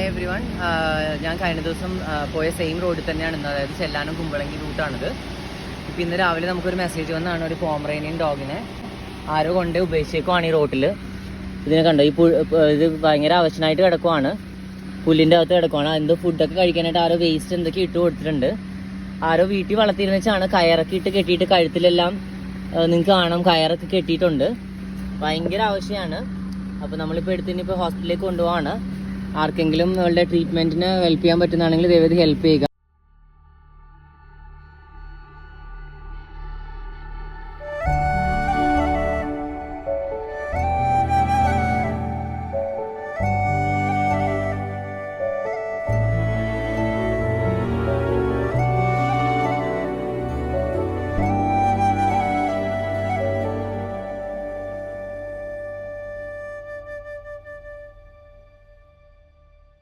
Hi every one. ഞാൻ കഴിഞ്ഞ ദിവസം പോയ സെയിം റോഡിൽ തന്നെയാണ് ഇന്ന്, അതായത് ചെല്ലാനം കുമ്പളങ്ങി റൂട്ടാണിത്. ഇപ്പം ഇന്ന് രാവിലെ നമുക്കൊരു മെസ്സേജ് വന്നാണ്, ഒരു പോമറേനിയൻ ഡോഗിനെ ആരോ കൊണ്ട് ഉപേക്ഷിച്ചേക്കുവാണ് ഈ റോട്ടിൽ. ഇതിനെ കണ്ടോ, ഇത് ഭയങ്കര അവശനായിട്ട് കിടക്കുവാണ്, പുല്ലിൻ്റെ അകത്ത് കിടക്കുവാണ്. എന്തോ ഫുഡൊക്കെ കഴിക്കാനായിട്ട് ആരോ വേസ്റ്റ് എന്തൊക്കെ ഇട്ട് കൊടുത്തിട്ടുണ്ട്. ആരോ വീട്ടിൽ വളർത്തിയിരുന്ന വെച്ചാണ് കയറൊക്കെ ഇട്ട് കെട്ടിയിട്ട് കഴുത്തിലെല്ലാം നിങ്ങൾക്ക് കാണാം കയറൊക്കെ കെട്ടിയിട്ടുണ്ട്. ഭയങ്കര ആവശ്യമാണ്. അപ്പോൾ നമ്മളിപ്പോൾ എടുത്തിനിപ്പോൾ ഹോസ്പിറ്റലിലേക്ക് കൊണ്ടുപോവാണ്. ആർക്കെങ്കിലും അവളുടെ ട്രീറ്റ്മെൻറ്റിന് ഹെൽപ്പ് ചെയ്യാൻ പറ്റുന്നതാണെങ്കിൽ ദയവായി ഹെൽപ്പ് ചെയ്യുക.